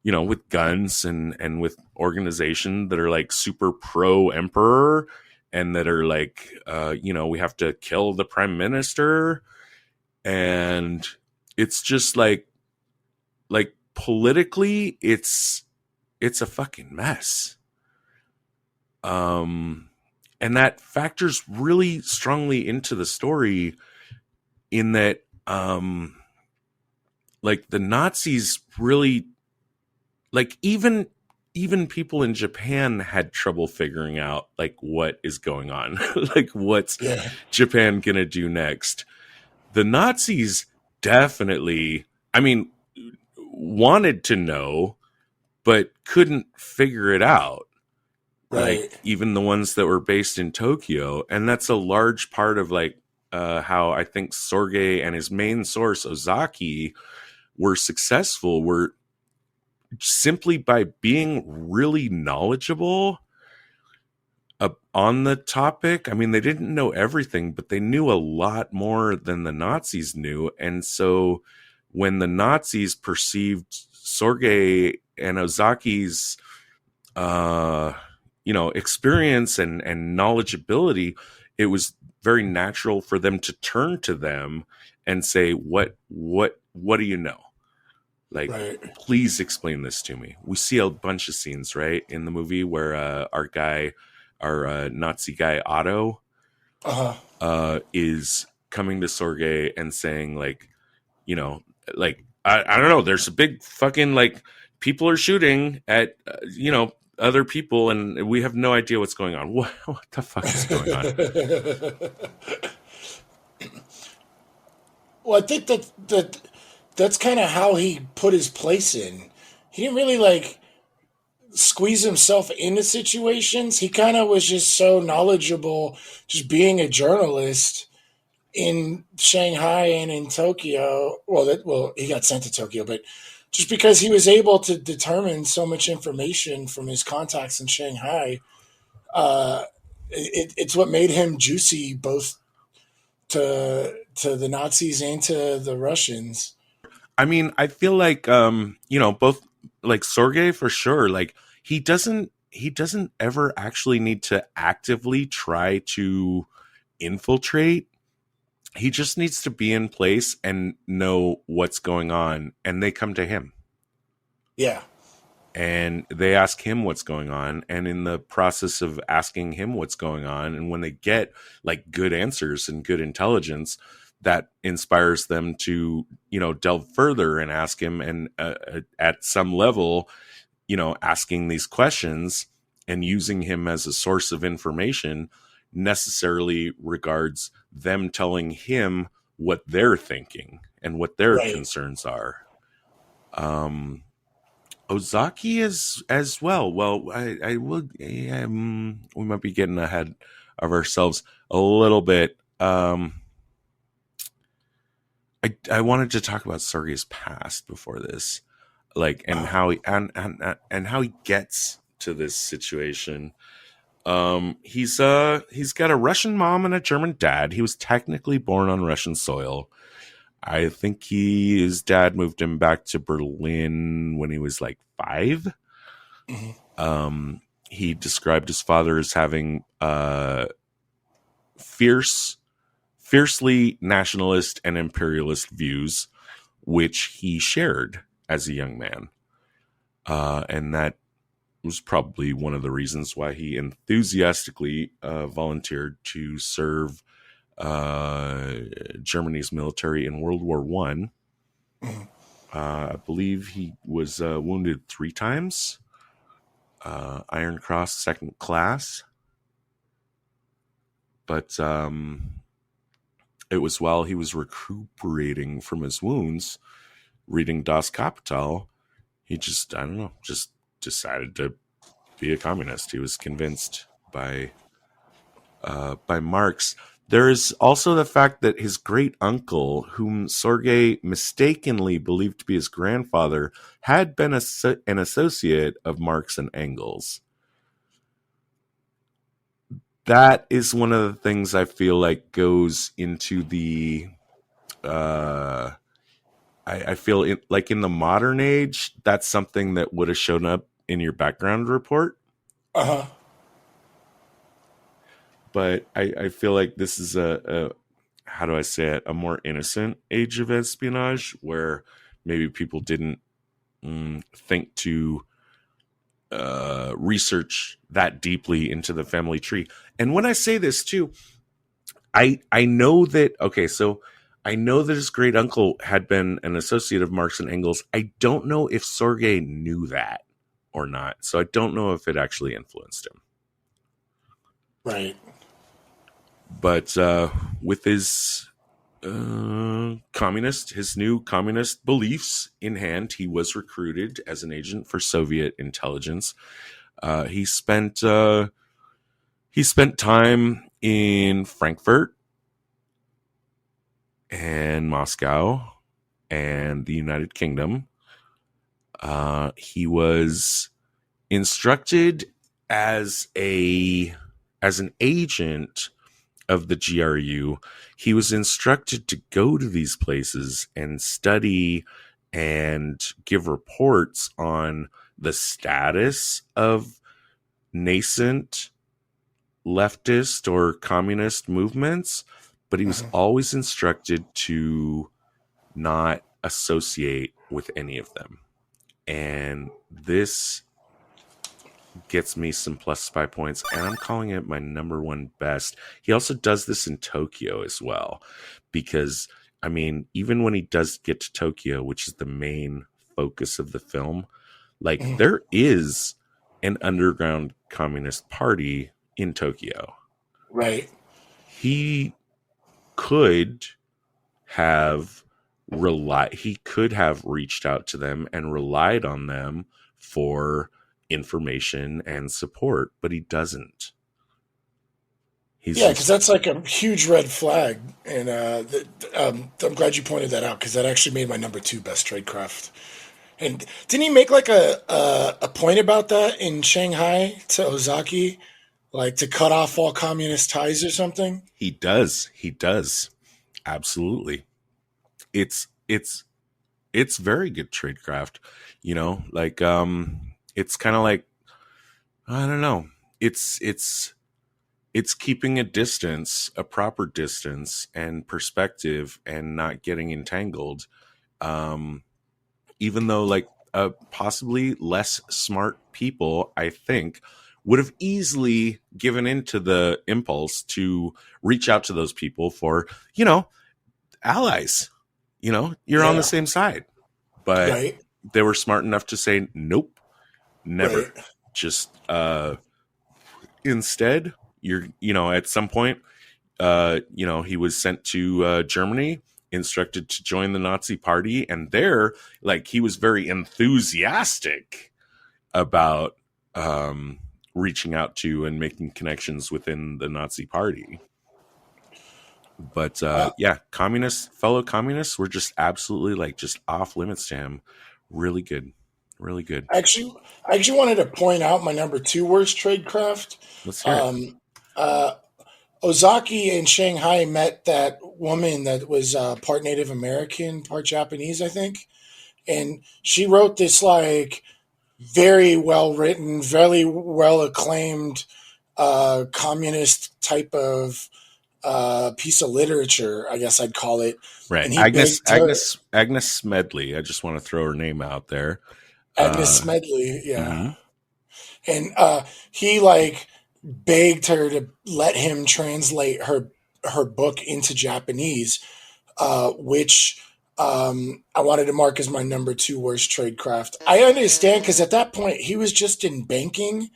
with guns and with organization that are like super pro emperor and that are like, we have to kill the prime minister. And it's just like politically it's a fucking mess. And that factors really strongly into the story in that, like the Nazis really, like even people in Japan had trouble figuring out like what is going on, like what's Japan gonna do next. The Nazis definitely, wanted to know, but couldn't figure it out.
Right.
Like even the ones that were based in Tokyo. And that's a large part of like how I think Sorge and his main source, Ozaki, were successful, were simply by being really knowledgeable on the topic. They didn't know everything, but they knew a lot more than the Nazis knew. And so when the Nazis perceived Sorge and Ozaki's experience and knowledgeability, it was very natural for them to turn to them and say, what do you know? Like, please explain this to me. We see a bunch of scenes, right, in the movie where our Nazi guy, Otto, is coming to Sorge and saying like, I don't know, there's a big fucking like people are shooting at, other people, and we have no idea what's going on. What the fuck is going on?
Well, I think that's kind of how he put his place in. He didn't really like squeeze himself into situations. He kind of was just so knowledgeable, just being a journalist in Shanghai and in Tokyo. Well, he got sent to Tokyo, but just because he was able to determine so much information from his contacts in Shanghai, it's what made him juicy both to the Nazis and to the Russians.
I feel like both like Sorge for sure. Like he doesn't ever actually need to actively try to infiltrate. He just needs to be in place and know what's going on, and they come to him.
Yeah.
And they ask him what's going on, and in the process of asking him what's going on, and when they get like good answers and good intelligence, that inspires them to, delve further and ask him, and at some level, asking these questions and using him as a source of information necessarily regards them telling him what they're thinking and what their
Right.
concerns are. Ozaki is as well. Well, I will. We might be getting ahead of ourselves a little bit. I wanted to talk about Sorge's past before this, like, and how he and how he gets to this situation. He's got a Russian mom and a German dad. He was technically born on Russian soil. I think his dad moved him back to Berlin when he was like 5.
Mm-hmm.
He described his father as having fiercely nationalist and imperialist views, which he shared as a young man. And that was probably one of the reasons why he enthusiastically volunteered to serve Germany's military in World War I.
Mm-hmm.
I believe he was wounded 3 times. Iron Cross 2nd class. But it was while he was recuperating from his wounds, reading Das Kapital, he just decided to be a communist. He was convinced by Marx. There is also the fact that his great uncle, whom Sorge mistakenly believed to be his grandfather, had been an associate of Marx and Engels. That is one of the things I feel like goes into the I feel like in the modern age, that's something that would have shown up in your background report.
Uh-huh.
But I feel like this is a how do I say it, a more innocent age of espionage where maybe people didn't think to research that deeply into the family tree. And when I say this too, I know that, okay, so I know that his great uncle had been an associate of Marx and Engels. I don't know if Sorge knew that or not. So I don't know if it actually influenced him.
Right.
But with his new communist beliefs in hand, he was recruited as an agent for Soviet intelligence. He spent time in Frankfurt and Moscow and the United Kingdom. He was instructed as an agent of the GRU. He was instructed to go to these places and study and give reports on the status of nascent leftist or communist movements, but he was always instructed to not associate with any of them. And this gets me some plus spy points, and I'm calling it my number 1 best. He also does this in Tokyo as well, because, I mean, even when he does get to Tokyo, which is the main focus of the film, like, there is an underground communist party in Tokyo.
Right.
He could have reached out to them and relied on them for information and support, but he doesn't.
Because that's like a huge red flag, and I'm glad you pointed that out, because that actually made my number 2 best tradecraft. And didn't he make like a point about that in Shanghai to Ozaki, like to cut off all communist ties or something?
He does. Absolutely. It's very good tradecraft, you know, like it's kind of like, I don't know, it's keeping a distance, a proper distance and perspective, and not getting entangled, even though like possibly less smart people, I think, would have easily given into the impulse to reach out to those people for, you know, allies. You know, you're on the same side. But they were smart enough to say, nope, never.
Right.
Just Instead, at some point, he was sent to Germany, instructed to join the Nazi Party, and there, like, he was very enthusiastic about reaching out to and making connections within the Nazi Party. But fellow communists were just absolutely like just off limits to him. Really good. Really good.
I actually wanted to point out my number 2 worst tradecraft.
Let's hear it.
Ozaki in Shanghai met that woman that was part Native American, part Japanese, I think. And she wrote this like very well written, very well acclaimed communist type of piece of literature, I guess I'd call it.
Right.
And
Agnes Smedley. I just want to throw her name out there.
Agnes Smedley, yeah. Mm-hmm. And he like begged her to let him translate her book into Japanese, which I wanted to mark as my number 2 worst tradecraft. I understand, because at that point he was just in banking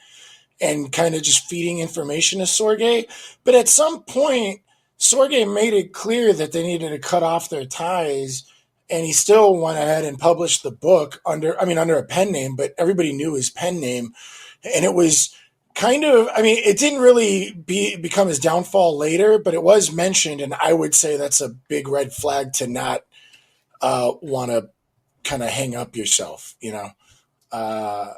and kind of just feeding information to Sorge. But at some point, Sorge made it clear that they needed to cut off their ties, and he still went ahead and published the book under a pen name, but everybody knew his pen name. And it was kind of, it didn't really become his downfall later, but it was mentioned, and I would say that's a big red flag to not want to kind of hang up yourself, Yeah.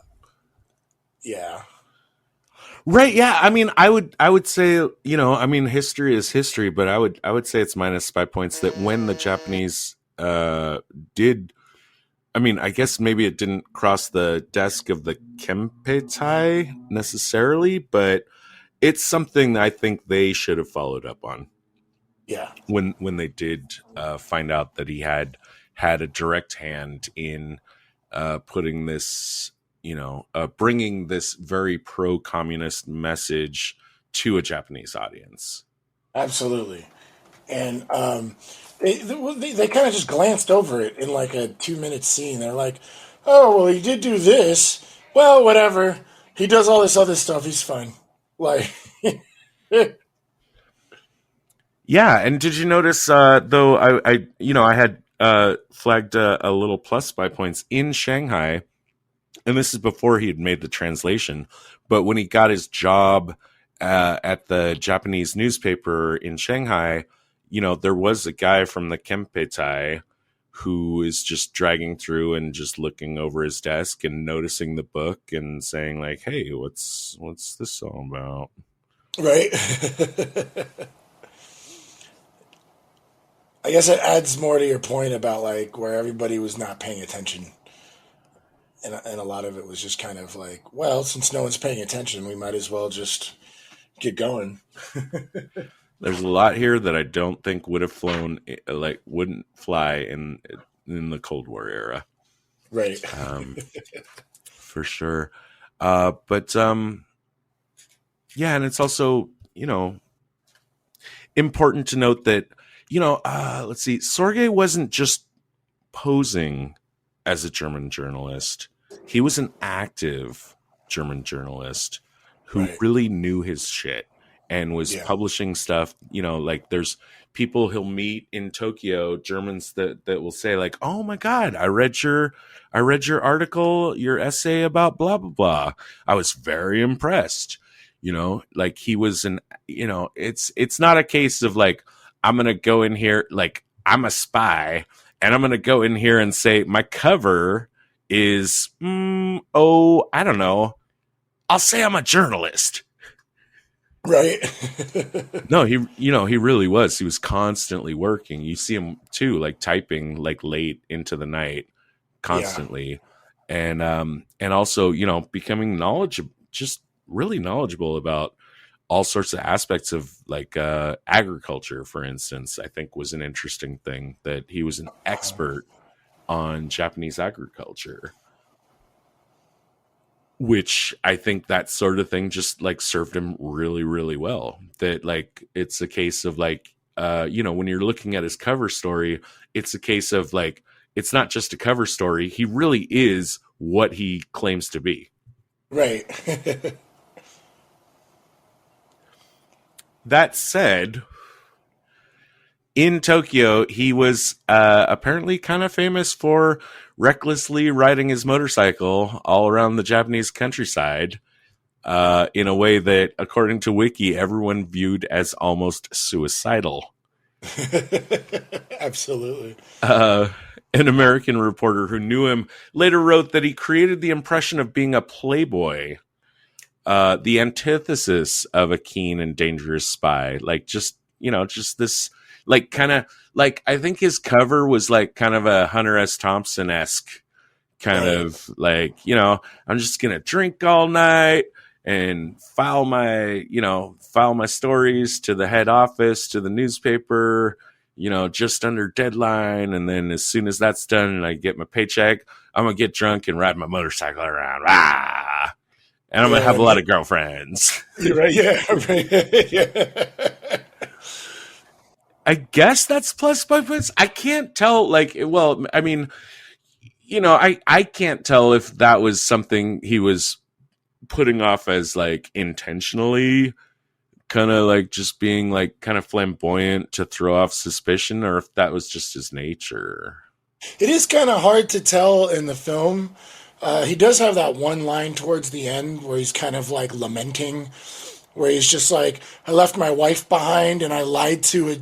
Right. Yeah. I would say, history is history, but I would say it's minus 5 points that when the Japanese did, I guess maybe it didn't cross the desk of the Kempeitai necessarily, but it's something that I think they should have followed up on.
Yeah.
When they did find out that he had a direct hand in putting this, bringing this very pro-communist message to a Japanese audience.
Absolutely. And they kind of just glanced over it in like a 2-minute scene. They're like, oh, well, he did do this. Well, whatever. He does all this other stuff. He's fine. Like,
yeah. And did you notice, though, I had flagged a little plus 5 points in Shanghai, and this is before he had made the translation, but when he got his job at the Japanese newspaper in Shanghai, there was a guy from the Kempeitai who is just dragging through and just looking over his desk and noticing the book and saying like, hey, what's this all about?
Right. I guess it adds more to your point about like where everybody was not paying attention. And a lot of it was just kind of like, well, since no one's paying attention, we might as well just get going.
There's a lot here that I don't think would have flown, like wouldn't fly in the Cold War era.
Right.
For sure. But and it's also, important to note that, let's see, Sorge wasn't just posing as a German journalist. He was an active German journalist who really knew his shit and was publishing stuff, like there's people he'll meet in Tokyo, Germans that will say like, oh my God, I read your article, your essay about blah, blah, blah. I was very impressed. Like he was it's not a case of like, I'm going to go in here, like I'm a spy and I'm going to go in here and say my cover is, I don't know. I'll say I'm a journalist.
Right.
No, he really was. He was constantly working. You see him too, like typing like late into the night constantly. Yeah. And also, becoming just really knowledgeable about all sorts of aspects of like agriculture, for instance, I think was an interesting thing that he was an expert on Japanese agriculture, which I think that sort of thing just like served him really, really well. That like, it's a case of like, when you're looking at his cover story, it's a case of like, it's not just a cover story. He really is what he claims to be.
Right.
That said, in Tokyo, he was apparently kind of famous for recklessly riding his motorcycle all around the Japanese countryside in a way that, according to Wiki, everyone viewed as almost suicidal.
Absolutely.
Uh, an American reporter who knew him later wrote that he created the impression of being a playboy, the antithesis of a keen and dangerous spy. Like, just, just this, like, kind of, like, I think his cover was like kind of a Hunter S. Thompson-esque kind of like, I'm just going to drink all night and file my stories to the head office, to the newspaper, just under deadline. And then as soon as that's done and I get my paycheck, I'm going to get drunk and ride my motorcycle around. Rah! And I'm going to have a lot of girlfriends.
Right. Yeah. Right. Yeah.
I guess that's plus by points. I can't tell, like, well, I mean, I can't tell if that was something he was putting off as like intentionally kind of like just being like kind of flamboyant to throw off suspicion, or if that was just his nature.
It is kind of hard to tell in the film. He does have that one line towards the end where he's kind of like lamenting, where he's just like, I left my wife behind and I lied to a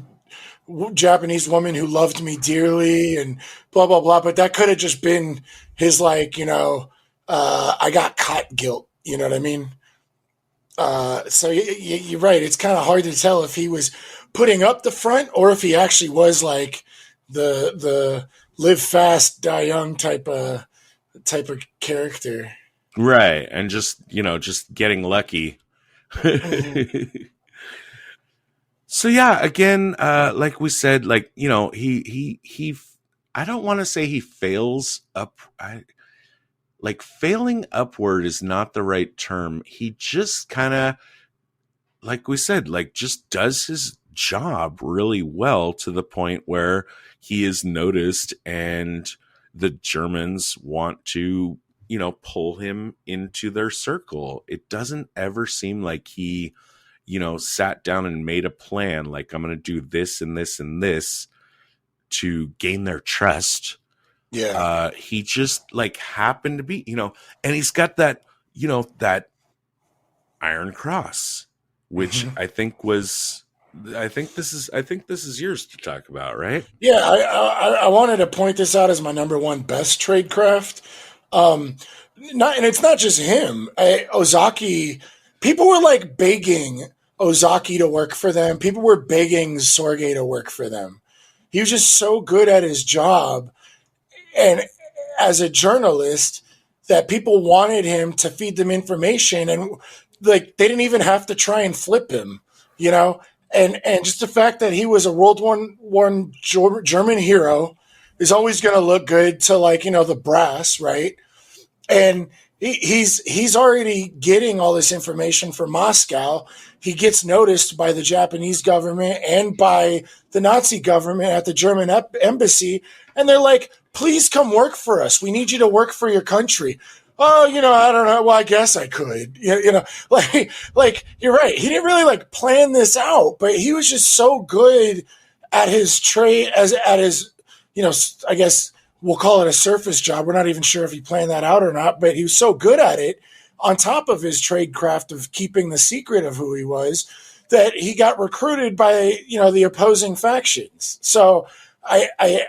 Japanese woman who loved me dearly and blah, blah, blah. But that could have just been his like, I got caught guilt. You know what I mean? So you're right. It's kind of hard to tell if he was putting up the front or if he actually was like the live fast, die young type of character.
Right. And just getting lucky.
Mm-hmm.
So yeah, again, like we said, like, he I don't want to say he fails up. Like failing upward is not the right term. He just kind of, like we said, like just does his job really well to the point where he is noticed and the Germans want to, pull him into their circle. It doesn't ever seem like he, sat down and made a plan. Like, I'm going to do this and this and this to gain their trust.
Yeah.
He just like happened to be, and he's got that, that Iron Cross, which I think this is yours to talk about, right?
Yeah. I wanted to point this out as my number one best trade craft. And it's not just him. Ozaki, people were like begging Ozaki to work for them. People were begging Sorge to work for them. He was just so good at his job. And as a journalist, that people wanted him to feed them information, and like they didn't even have to try and flip him, And just the fact that he was a World War I German hero is always going to look good to like the brass, right? And he's already getting all this information from Moscow. He gets noticed by the Japanese government and by the Nazi government at the German embassy, and they're like, please come work for us. We need you to work for your country. Oh, I don't know. Well, I guess I could. Like you're right. He didn't really like plan this out, but he was just so good at his trade at his, I guess we'll call it a surface job. We're not even sure if he planned that out or not, but he was so good at it on top of his trade craft of keeping the secret of who he was that he got recruited by, the opposing factions. So I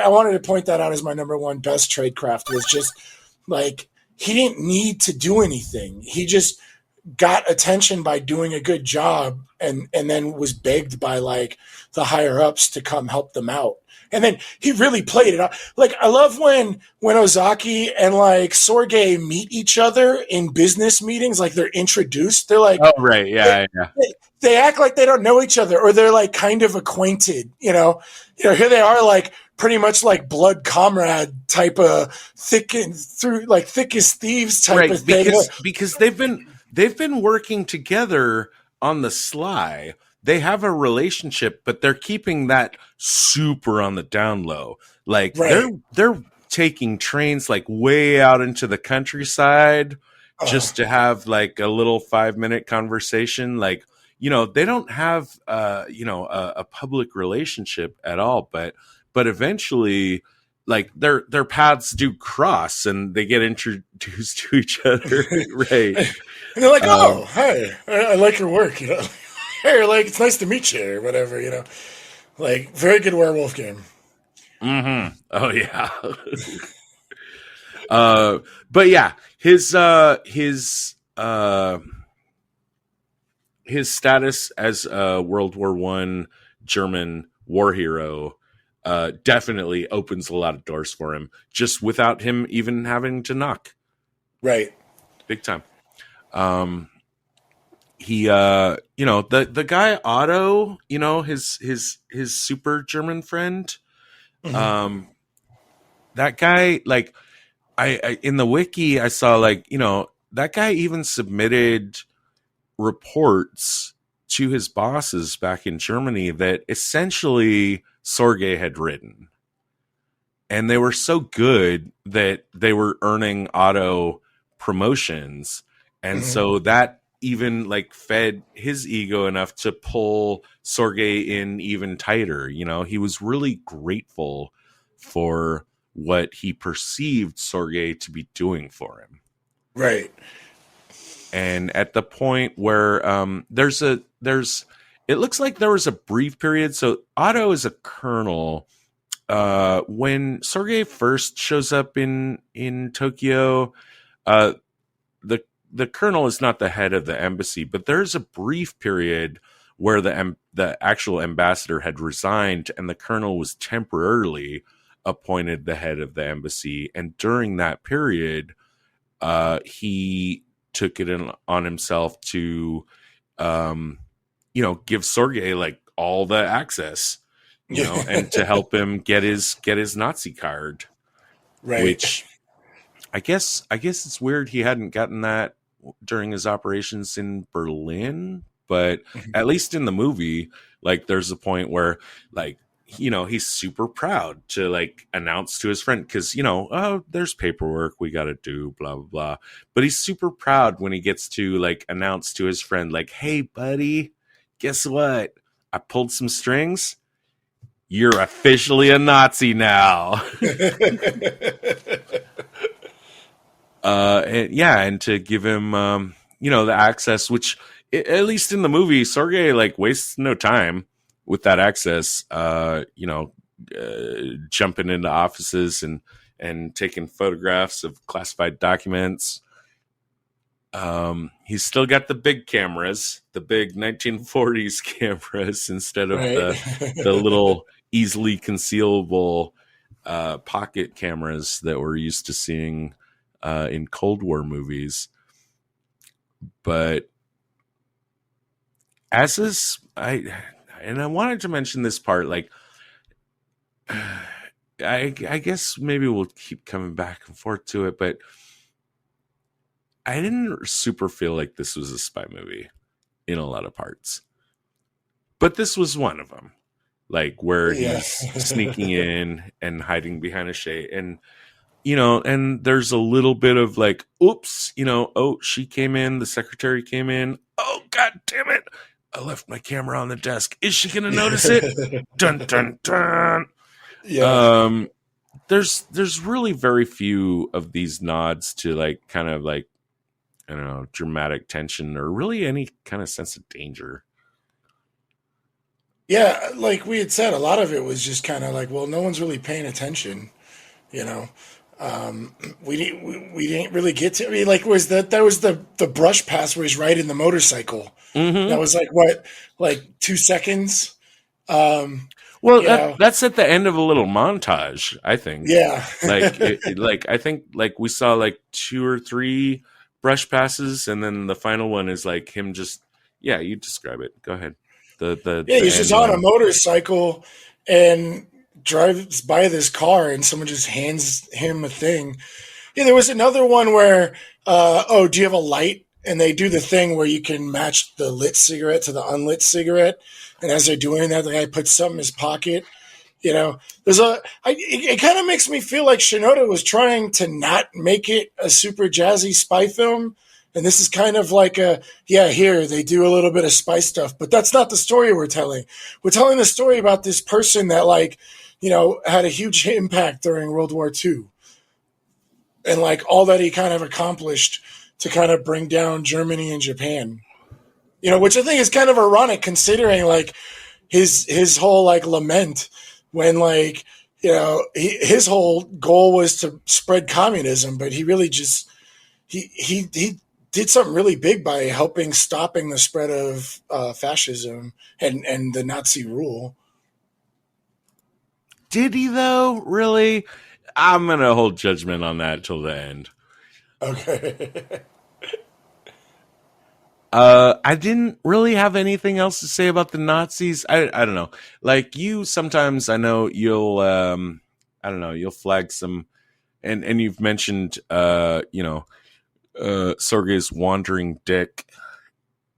wanted to point that out as my number one best trade craft was just like, he didn't need to do anything. He just got attention by doing a good job and then was begged by like the higher ups to come help them out. And then he really played it out. Like, I love when Ozaki and like Sorge meet each other in business meetings, like they're introduced. They're like,
oh, right. Yeah.
They act like they don't know each other, or they're like kind of acquainted, here they are like pretty much like blood comrade type of thick as thieves type of thing.
Because they've been working together on the sly. They have a relationship, but they're keeping that super on the down low. Like they're taking trains like way out into the countryside just to have like a little 5-minute conversation. Like, they don't have a public relationship at all, but eventually, like their paths do cross and they get introduced to each other, right?
And they're like,
Um,
"Oh, hey, I like your work," Hey, like it's nice to meet you, or whatever, Like very good werewolf game.
oh yeah. But yeah, his status as a World War I German war hero definitely opens a lot of doors for him, just without him even having to knock.
Right.
Big time. He the guy Otto, his super German friend,
Hmm.
that guy, like, I in the wiki I saw, like, that guy even submitted reports to his bosses back in Germany that essentially Sorge had written, and they were so good that they were earning Otto promotions, and
Hmm.
so that even, like, fed his ego enough to pull Sorge in even tighter. He was really grateful for what he perceived Sorge to be doing for him.
Right.
And at the point where it looks like there was a brief period. So Otto is a colonel. When Sorge first shows up in Tokyo, uh, the colonel is not the head of the embassy, but there's a brief period where the actual ambassador had resigned and the colonel was temporarily appointed the head of the embassy. And during that period, he took it on himself to, give Sorge, like, all the access, and to help him get his Nazi card,
Right.
which I guess it's weird he hadn't gotten that during his operations in Berlin, but
Mhm.
at least in the movie, like, there's a point where, like, he's super proud to, like, announce to his friend, because oh, there's paperwork we got to do, blah blah blah, but he's super proud when he gets to, like, announce to his friend, like, hey buddy, guess what, I pulled some strings, you're officially a Nazi now. And to give him the access, which, at least in the movie, Sorge, like, wastes no time with that access, jumping into offices and taking photographs of classified documents. He's still got the big cameras, the big 1940s cameras, instead of
Right.
the little easily concealable pocket cameras that we're used to seeing in Cold War movies. But I wanted to mention this part, like, I guess maybe we'll keep coming back and forth to it, but I didn't super feel like this was a spy movie in a lot of parts. But this was one of them, like, where
Yeah.
he's sneaking in and hiding behind a shade, and and there's a little bit of, like, oops, oh, she came in, the secretary came in, oh god damn it, I left my camera on the desk, is she gonna notice it, dun dun dun.
Yeah.
um there's really very few of these nods to, like, kind of, like, I don't know, dramatic tension or really any kind of sense of danger.
Yeah, like we had said, a lot of it was just kind of like, well, no one's really paying attention, you know. We didn't really get to. I mean, like, was the brush pass where he's riding the motorcycle? That
Mm-hmm.
was like what, like 2 seconds? Um,
Well,
you know,
that's at the end of a little montage, I think.
yeah,
Like, like, I think, like, we saw, like, 2 or 3 brush passes, and then the final one is, like, him just, yeah, you describe it. Go ahead.
yeah.
The
He's just
end
on a
one.
motorcycle and drives by this car, and someone just hands him a thing. Yeah, there was another one where, oh, do you have a light? And they do the thing where you can match the lit cigarette to the unlit cigarette. And as they're doing that, the guy puts something in his pocket. There's it kind of makes me feel like Shinoda was trying to not make it a super jazzy spy film, And this is kind of like here, they do a little bit of spy stuff, but that's not the story we're telling. We're telling the story about this person that, like, you know, had a huge impact during World War II. And, like, all that he kind of accomplished to kind of bring down Germany and Japan. You know, which I think is kind of ironic considering, like, his whole, like, lament when, like, you know, his whole goal was to spread communism, but he really just, he did something really big by helping stopping the spread of fascism and the Nazi rule.
Did he though? Really? I'm gonna hold judgment on that till the end.
Okay.
I didn't really have anything else to say about the Nazis. I don't know. Like you, sometimes I know you'll I don't know, you'll flag some, and you've mentioned Sorge's wandering dick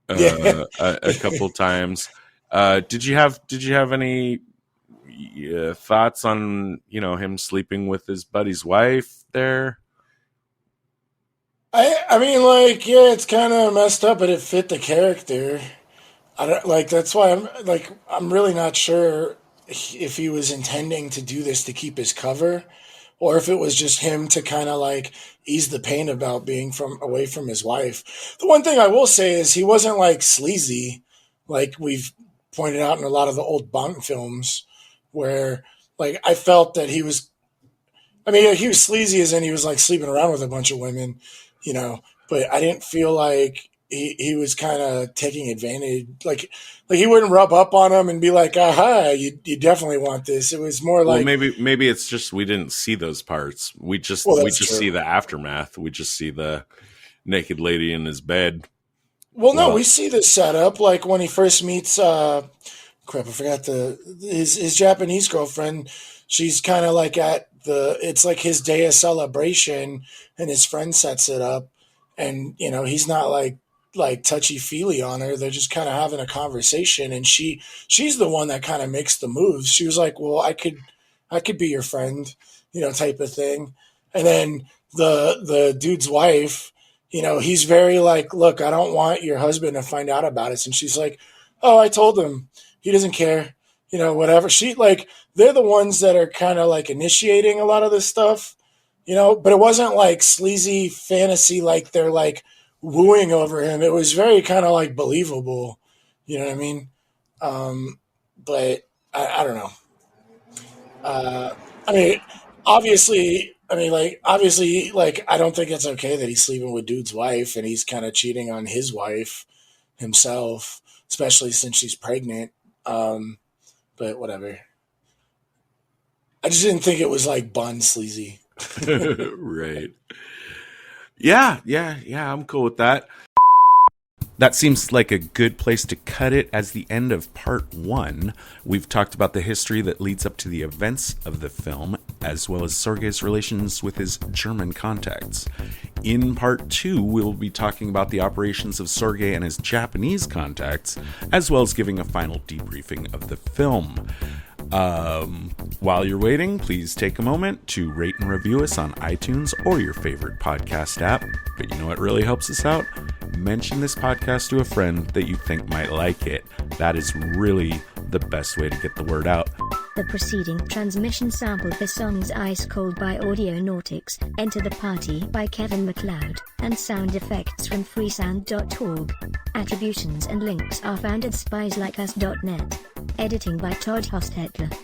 a couple times. Did you have any thoughts on him sleeping with his buddy's wife there?
I mean, like, yeah, it's kind of messed up, but it fit the character. I don't like. That's why I'm really not sure if he was intending to do this to keep his cover, or if it was just him to kind of like ease the pain about being away from his wife. The one thing I will say is he wasn't like sleazy, like we've pointed out in a lot of the old Bond films, where like I felt that he was. I mean, he was sleazy as in he was like sleeping around with a bunch of women, but I didn't feel like he was kind of taking advantage. Like he wouldn't rub up on him and be like, aha, you definitely want this. It was more like,
maybe it's just, we didn't see those parts. We just see the aftermath. We just see the naked lady in his bed.
Well, no, we see the setup. Like when he first meets, I forgot his Japanese girlfriend. She's kind of like it's like his day of celebration, and his friend sets it up, and he's not like touchy-feely on her. They're just kind of having a conversation, and she's the one that kind of makes the moves. She was like, well, I could be your friend, type of thing. And then the dude's wife, he's very like, look, I don't want your husband to find out about it. And she's like, oh, I told him. He doesn't care. Whatever. They're the ones that are kind of like initiating a lot of this stuff, but it wasn't like sleazy fantasy, like they're like wooing over him. It was very kind of like believable. You know what I mean? But I don't know. Obviously, I don't think it's okay that he's sleeping with dude's wife and he's kind of cheating on his wife himself, especially since she's pregnant. But whatever. I just didn't think it was like Bond sleazy.
Right. Yeah, I'm cool with that. That seems like a good place to cut it as the end of part 1. We've talked about the history that leads up to the events of the film, as well as Sorge's relations with his German contacts. In part 2, we'll be talking about the operations of Sorge and his Japanese contacts, as well as giving a final debriefing of the film. While you're waiting, please take a moment to rate and review us on iTunes or your favorite podcast app. But you know what really helps us out? Mention this podcast to a friend that you think might like it. That is really the best way to get the word out.
The preceding transmission sampled the songs Ice Cold by Audionautics, Enter the Party by Kevin MacLeod, and sound effects from freesound.org. Attributions and links are found at spieslikeus.net. Editing by Todd Hostetler.